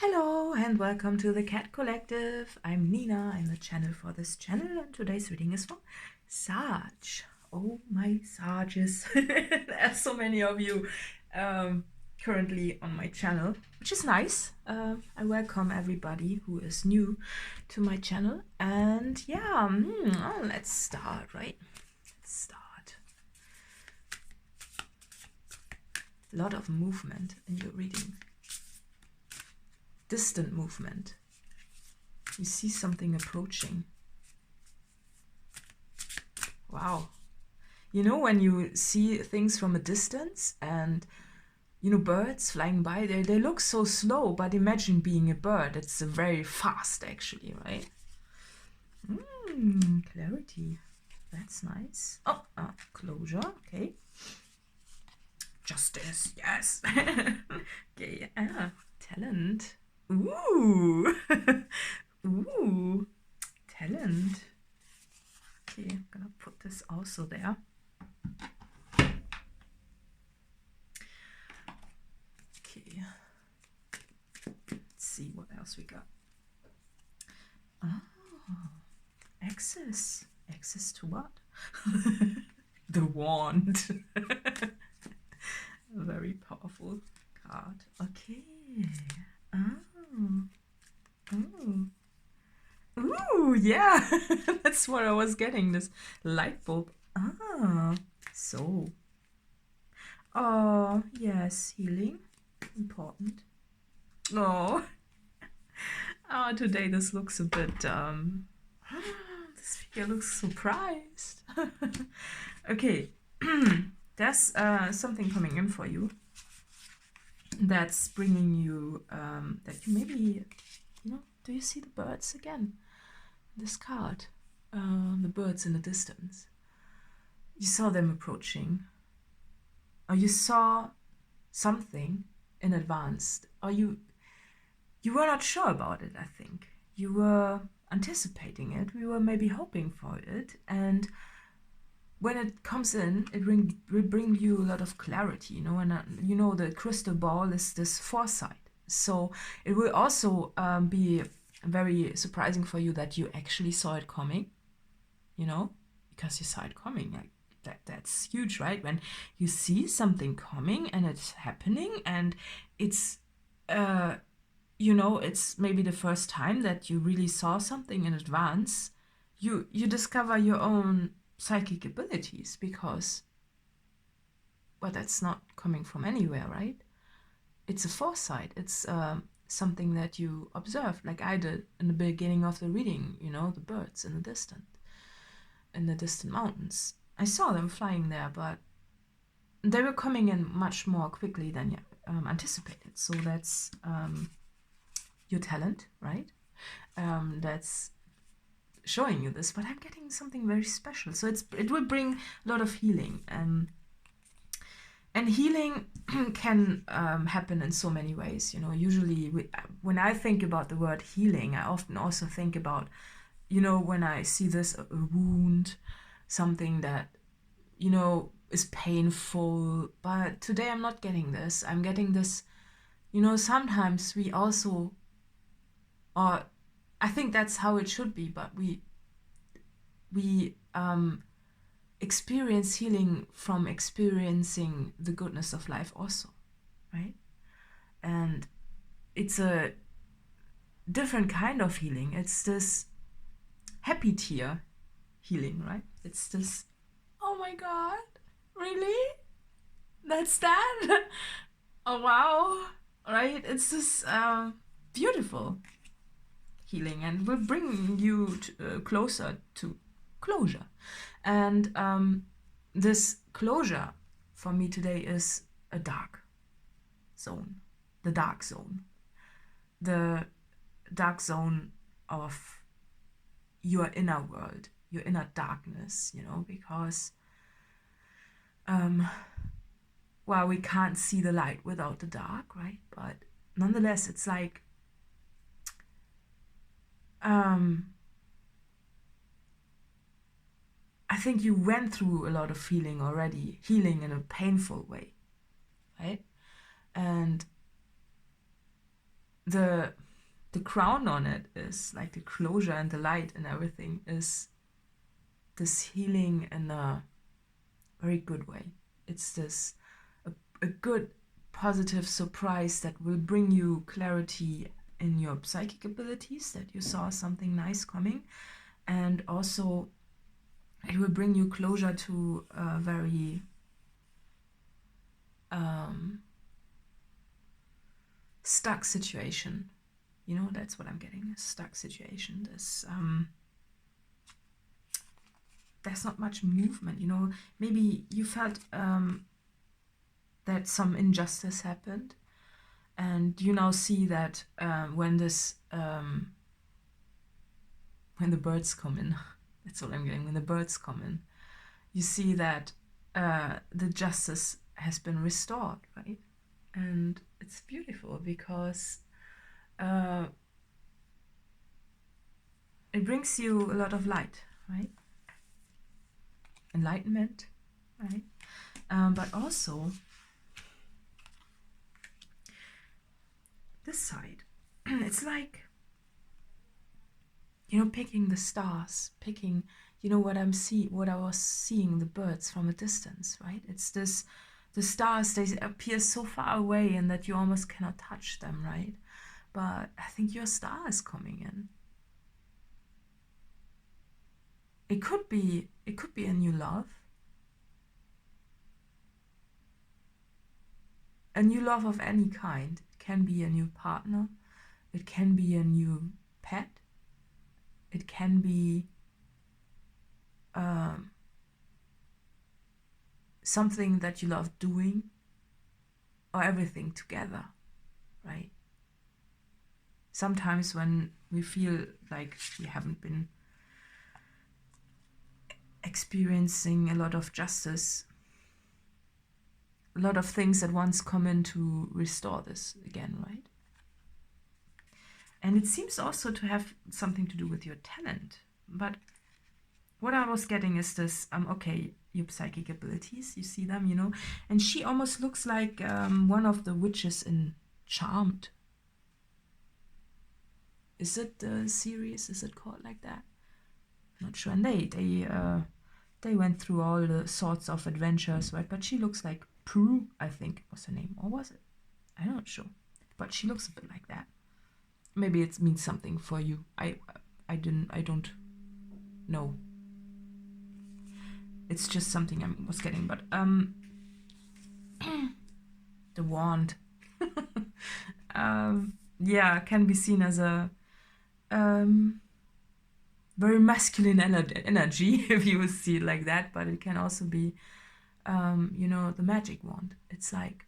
Hello and welcome to the Cat Collective. I'm Nina, I'm the channel for this channel, and today's reading is for Sag. Oh my Sages. There are so many of you currently on my channel, which is nice. I welcome everybody who is new to my channel. And yeah, let's start, right? Let's start. A lot of movement in your reading. Distant movement. You see something approaching. Wow. You know when you see things from a distance and, you know, birds flying by, they look so slow, but imagine being a bird. It's very fast actually, right? Clarity. That's nice. Oh, closure. Okay. Justice. Yes. Okay. Talent. Ooh. Ooh. Talent. Okay, I'm gonna put this also there. Okay. Let's see what else we got. Oh, access. Access to what? The wand. A very powerful card. Okay. Ooh, yeah. That's what I was getting, this light bulb. So. Oh, yes, healing. Important. Oh. Today this looks a bit, this figure looks surprised. Okay. There's something coming in for you. That's bringing you, that you maybe, you know, do you see the birds again? This card, the birds in the distance. You saw them approaching, or you saw something in advance, or you were not sure about it. I think you were anticipating it. We were maybe hoping for it, and when it comes in, it will bring you a lot of clarity, you know. And you know, the crystal ball is this foresight, so it will also be very surprising for you that you actually saw it coming, you know, because you saw it coming. Like that's huge, right? When you see something coming and it's happening, and it's you know, it's maybe the first time that you really saw something in advance. You discover your own psychic abilities, because, well, that's not coming from anywhere, right? It's a foresight. It's something that you observed, like I did in the beginning of the reading, you know, the birds in the distant mountains. I saw them flying there, but they were coming in much more quickly than anticipated. So that's your talent, right? That's showing you this, but I'm getting something very special. So it will bring a lot of healing. And healing can happen in so many ways. You know, usually when I think about the word healing, I often also think about, you know, when I see this, a wound, something that, you know, is painful. But today I'm not getting this. I'm getting this, you know, sometimes we also, or I think that's how it should be, but we experience healing from experiencing the goodness of life also, right? And it's a different kind of healing. It's this happy tear healing, right? It's this, oh my God, really? That's that? Oh wow, right? It's this beautiful healing, and will bring you closer to closure. And this closure for me today is a dark zone, the dark zone, the dark zone of your inner world, your inner darkness, you know, because well, we can't see the light without the dark, right? But nonetheless, it's like I think you went through a lot of healing already, healing in a painful way, right? And the crown on it is like the closure and the light and everything is this healing in a very good way. It's this a good positive surprise that will bring you clarity in your psychic abilities, that you saw something nice coming, and also it will bring you closure to a very stuck situation. You know, that's what I'm getting, a stuck situation. There's not much movement, you know. Maybe you felt that some injustice happened, and you now see that when the birds come in, that's what I'm getting, when the birds come in, you see that the justice has been restored, right? And it's beautiful because it brings you a lot of light, right? Enlightenment, right? But also this side, it's like, you know, picking the stars, picking, you know, what I was seeing, the birds from a distance, right? It's this, the stars, they appear so far away and that you almost cannot touch them, right? But I think your star is coming in. It could be a new love. A new love of any kind. It can be a new partner. It can be a new pet. It can be something that you love doing, or everything together, right? Sometimes when we feel like we haven't been experiencing a lot of justice, a lot of things at once come in to restore this again, right? And it seems also to have something to do with your talent. But what I was getting is this, okay, your psychic abilities, you see them, you know, and she almost looks like one of the witches in Charmed. Is it the series? Is it called like that? Not sure. And they went through all the sorts of adventures, right? But she looks like Prue, I think was her name, or was it? I'm not sure. But she looks a bit like that. Maybe it means something for you. I don't know. It's just something I was getting, but the wand, yeah, can be seen as a very masculine energy if you would see it like that. But it can also be, you know, the magic wand. It's like,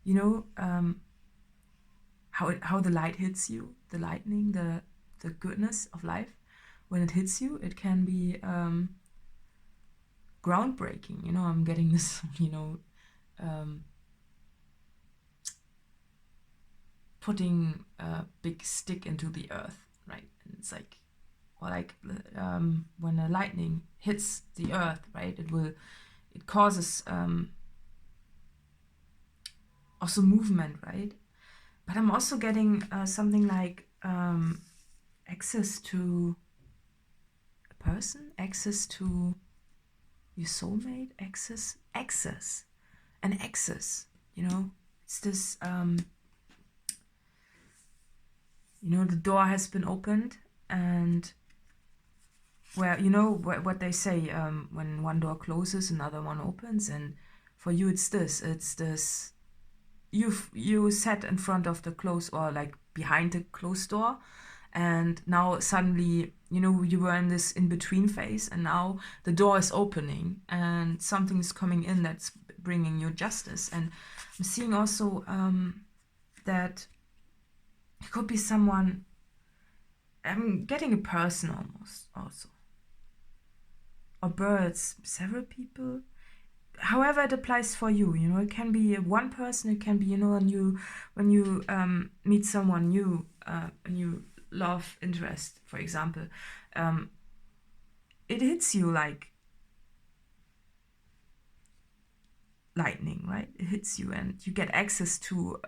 you know, how the light hits you, the lightning, the goodness of life. When it hits you, it can be groundbreaking. You know, I'm getting this, you know, putting a big stick into the earth, right? And it's like, or like when a lightning hits the earth, right? It causes also movement, right? But I'm also getting something like access to a person, access to your soulmate, access, you know? It's this, you know, the door has been opened, and where, you know, what they say, when one door closes, another one opens, and for you it's this, you sat in front of the closed, or like behind the closed door, and now suddenly, you know, you were in this in-between phase, and now the door is opening and something is coming in that's bringing you justice. And I'm seeing also that it could be someone, I'm getting a person almost also, or birds, several people, however it applies for you. You know, it can be one person, it can be, you know, when you meet someone new, a new love interest, for example, it hits you like lightning, right? It hits you and you get access to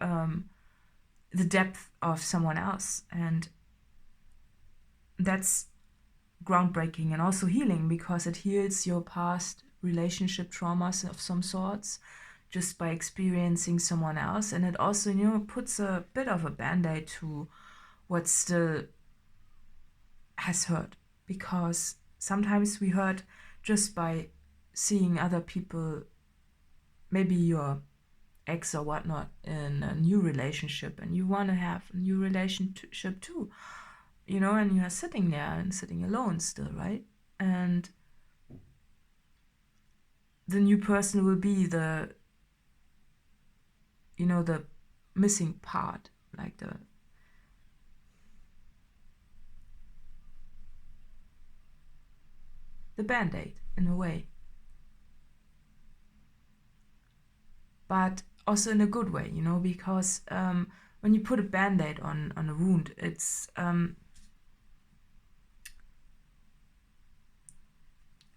the depth of someone else, and that's groundbreaking and also healing, because it heals your past relationship traumas of some sorts just by experiencing someone else. And it also, you know, puts a bit of a band-aid to what still has hurt, because sometimes we hurt just by seeing other people, maybe your ex or whatnot, in a new relationship, and you want to have a new relationship too, you know, and you are sitting there and sitting alone still, right? And the new person will be the, you know, the missing part, like the band-aid in a way, but also in a good way, you know, because when you put a band-aid on a wound, it's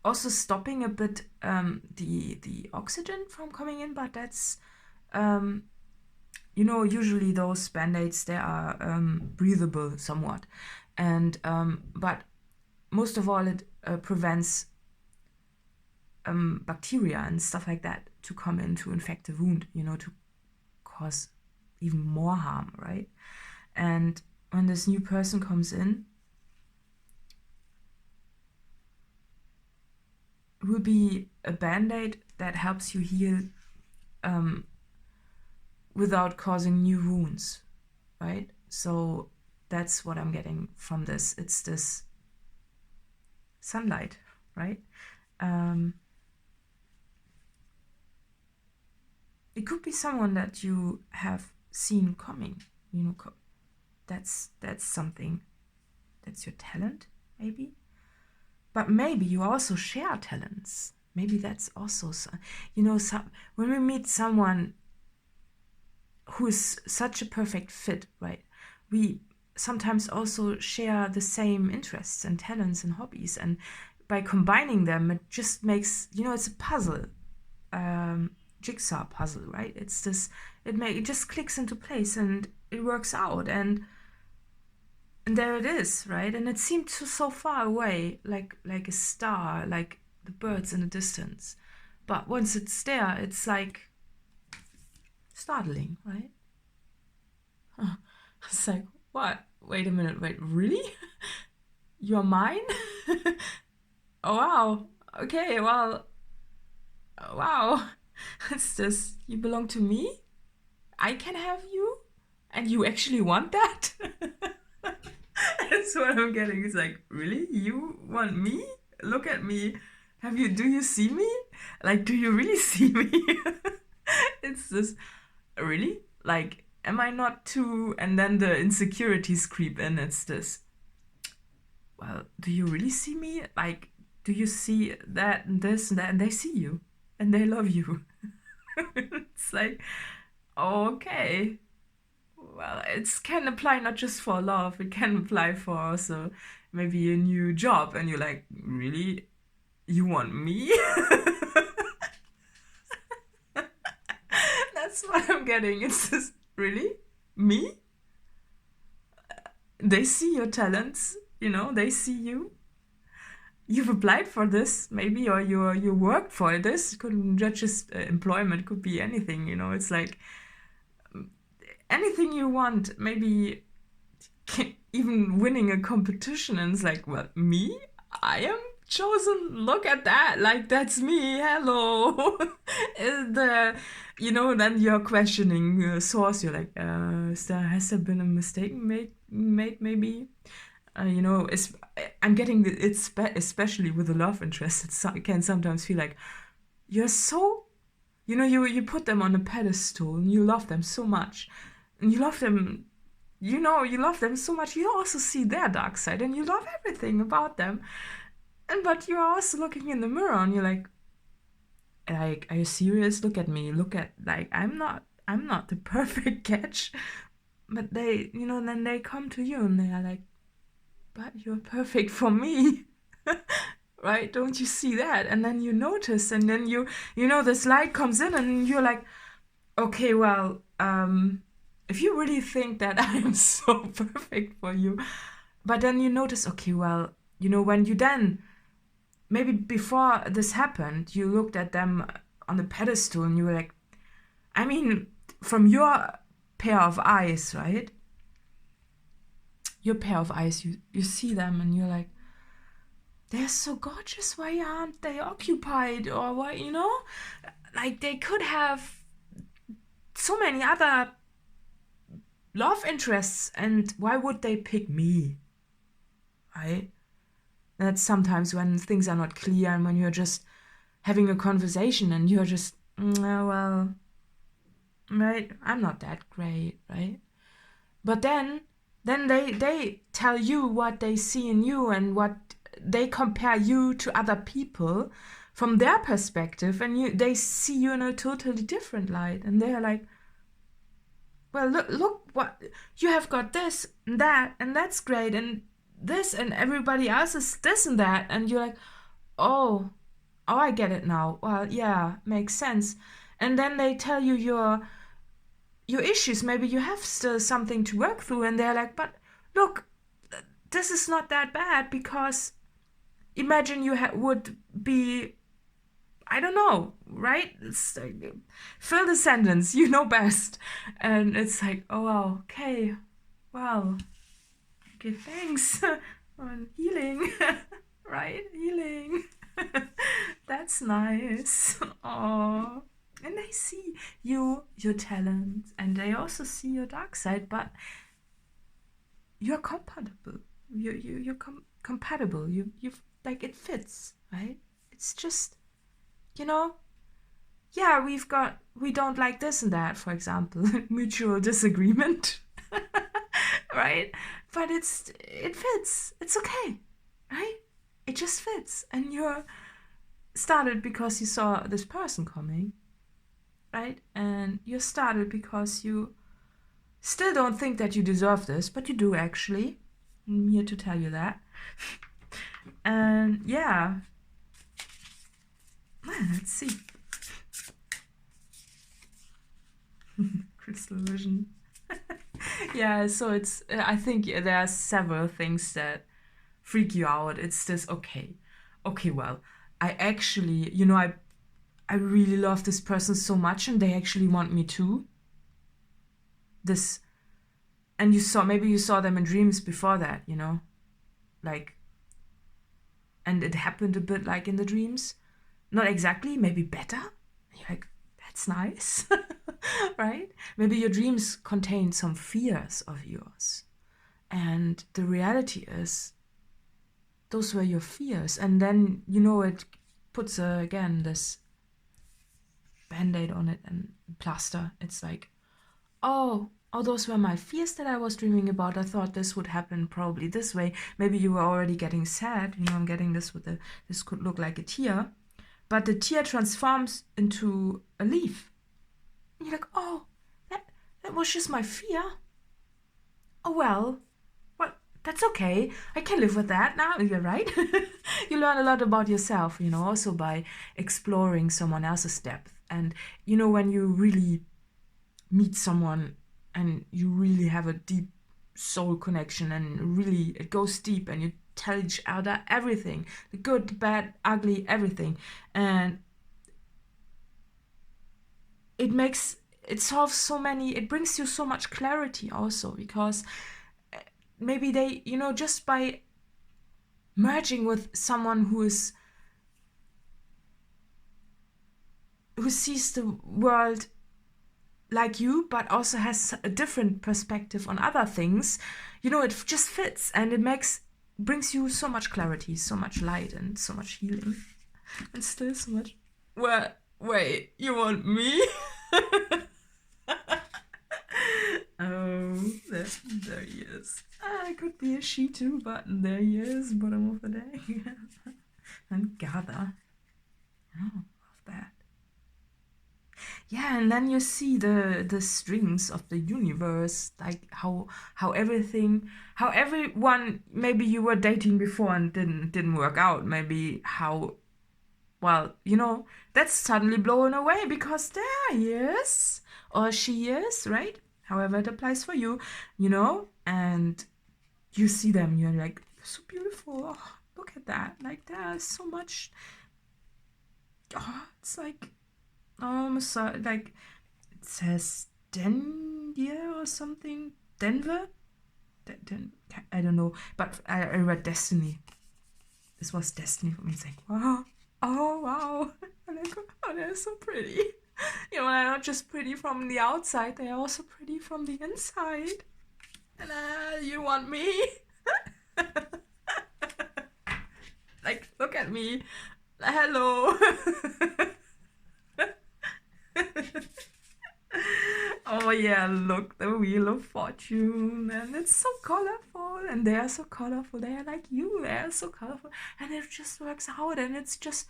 also stopping a bit the oxygen from coming in, but that's you know, usually those band-aids, they are breathable somewhat, and but most of all it prevents bacteria and stuff like that to come in to infect the wound, you know, to cause even more harm, right? And when this new person comes in, it will be a band-aid that helps you heal without causing new wounds, right? So that's what I'm getting from this. It's this sunlight, right? It could be someone that you have seen coming, you know, that's something, that's your talent, maybe. But maybe you also share talents. Maybe that's also, you know, when we meet someone who is such a perfect fit, right? We sometimes also share the same interests and talents and hobbies, and by combining them, it just makes, you know, it's a puzzle, jigsaw puzzle, right? It's this, it just clicks into place and it works out, and there it is, right? And it seemed so far away, like a star, like the birds in the distance. But once it's there, it's like startling, right? It's like, what? Wait a minute, wait, really? You're mine? Oh, wow. Okay, well, wow. It's just, you belong to me? I can have you? And you actually want that? That's what I'm getting. It's like, really? You want me? Look at me. Do you see me? Like, do you really see me? It's just, really? Like, am I not too? And then the insecurities creep in. It's this, well, do you really see me? Like, do you see that and this and that? And they see you and they love you. It's like, okay. Well, it can apply not just for love, it can apply for also maybe a new job, and you're like, really? You want me? That's what I'm getting. It's just, really? Me? They see your talents, you know, they see you. You've applied for this, maybe, or you worked for this. It couldn't just employment, could be anything, you know. It's like anything you want, maybe even winning a competition, and it's like, well, me? I am chosen. Look at that. Like, that's me. Hello. You know, then you're questioning source. You're like, has there been a mistake made maybe? You know, I'm getting it's especially with the love interest. It can sometimes feel like you're so, you know, you put them on a pedestal and you love them so much, and you love them, you know, you love them so much. You also see their dark side, and you love everything about them, but you're also looking in the mirror and you're like, are you serious? Look at me. Look at, like, I'm not the perfect catch, but they, you know, then they come to you and they are like, but you're perfect for me. right? Don't you see that? And then you notice, and then you know this light comes in, and you're like, okay, well, if you really think that I am so perfect for you, but then you notice, okay, well, you know, when you then, maybe before this happened, you looked at them on the pedestal and you were like, I mean, from your pair of eyes, right? Your pair of eyes, you see them and you're like, they're so gorgeous, why aren't they occupied? Or why, you know? Like, they could have so many other love interests, and why would they pick me? Right? That's sometimes when things are not clear and when you're just having a conversation and you're just, well, right, I'm not that great, right? But then they tell you what they see in you and what they compare you to other people from their perspective, and they see you in a totally different light, and they're like, well, look what you have got, this and that, and that's great, and this, and everybody else is this and that, and you're like, oh, I get it now. Well, yeah, makes sense. And then they tell you your issues. Maybe you have still something to work through, and they're like, but look, this is not that bad, because imagine you would be, I don't know, right? It's like, fill the sentence, you know best. And it's like, oh, wow, okay, well, okay, thanks on healing, right? Healing. That's nice. Oh, and they see your talent, and they also see your dark side, but you're compatible. You're compatible. You like, it fits, right? It's just, you know, yeah, we don't like this and that, for example, mutual disagreement, right? But it fits. It's okay, right? It just fits, and you're started because you saw this person coming, right? And you started because you still don't think that you deserve this, but you do actually. I'm here to tell you that. And yeah, let's see. Crystal vision. Yeah, so it's, I think there are several things that freak you out. It's this, okay, well, I actually, you know, I really love this person so much, and they actually want me too. This, and maybe you saw them in dreams before that, you know, like, and it happened a bit like in the dreams. Not exactly, maybe better. You're like, that's nice, right? Maybe your dreams contain some fears of yours, and the reality is, those were your fears. And then, you know, it puts again this band-aid on it and plaster. It's like, oh, those were my fears that I was dreaming about. I thought this would happen probably this way. Maybe you were already getting sad. You know, I'm getting this with this could look like a tear, but the tear transforms into a leaf. And you're like, oh, that was just my fear. Oh, well, that's okay. I can live with that now. You're right. You learn a lot about yourself, you know, also by exploring someone else's depth. And, you know, when you really meet someone and you really have a deep soul connection, and really it goes deep, and you tell each other everything, the good, the bad, ugly, everything. And it solves so many, it brings you so much clarity also, because maybe they, you know, just by merging with someone who sees the world like you, but also has a different perspective on other things, you know, it just fits, and it brings you so much clarity, so much light, and so much healing, and still so much. Well, wait, you want me? Oh, there he is. I could be a she too, but there he is, bottom of the deck. And gather. Oh, love that. yeah, and then you see the strings of the universe, like how everything, how everyone, maybe you were dating before and didn't work out, maybe how, well, you know, that's suddenly blown away because there he is, or she is, right? However it applies for you, you know, and you see them, you're like, so beautiful. Oh, look at that. Like, there's so much. Oh, it's like, so, like, it says Denver or something. Denver? I don't know. But I read Destiny. This was Destiny for me. It's like, wow. Oh, wow. I'm like, oh, they're so pretty. You know, they're not just pretty from the outside, they're also pretty from the inside. And you want me? Like, look at me. Hello. Oh yeah, look, the Wheel of Fortune, and it's so colorful, and they are so colorful. They are like you, they are so colorful, and it just works out, and it's just,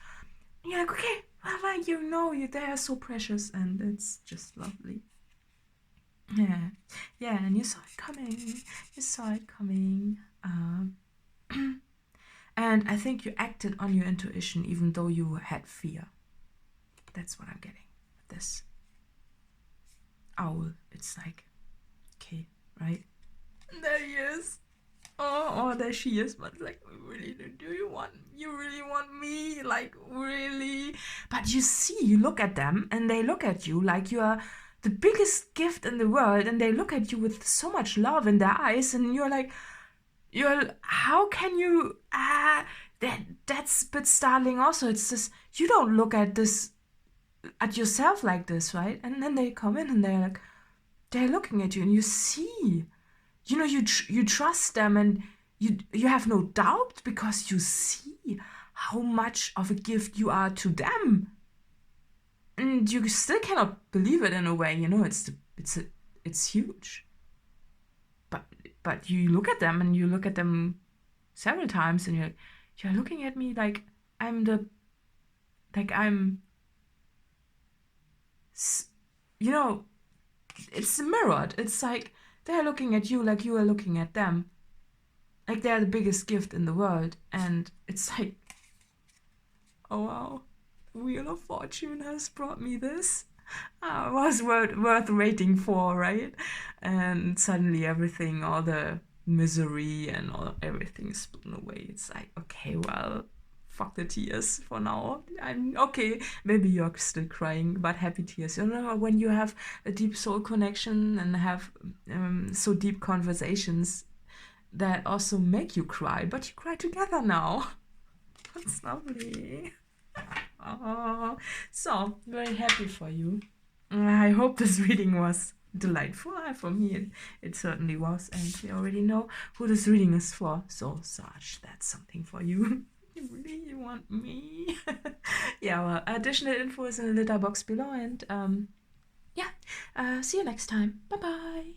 you're like, okay, well, like, you know, they are so precious, and it's just lovely. Yeah, yeah, and you saw it coming. You saw it coming. And I think you acted on your intuition even though you had fear. That's what I'm getting with this owl. It's like, okay, right? And there he is. Oh, there she is. But like, really, you really want me? Like, really? But you see, you look at them and they look at you like you are the biggest gift in the world, and they look at you with so much love in their eyes, and you're like, how can you, that's a bit startling also. It's just, you don't look at this, at yourself like this, right? And then they come in and they're looking at you, and you see, you know, you trust them, and you have no doubt because you see how much of a gift you are to them. And you still cannot believe it in a way, you know, it's huge. But you look at them, and you look at them several times, and you're looking at me like I'm you know, it's mirrored. It's like they're looking at you like you are looking at them. Like they're the biggest gift in the world. And it's like, oh wow, the Wheel of Fortune has brought me this. It was worth waiting for, right? And suddenly everything, all the misery and everything is blown away. It's like, okay, well, fuck the tears for now. I'm okay. Maybe you're still crying, but happy tears. You know, when you have a deep soul connection and have so deep conversations that also make you cry, but you cry together now. That's lovely. Oh, so very happy for you. I hope this reading was delightful. For me, it certainly was, and we already know who this reading is for. So, Sarge, that's something for you. You really want me? Yeah, well, additional info is in the litter box below, and yeah, see you next time. Bye bye.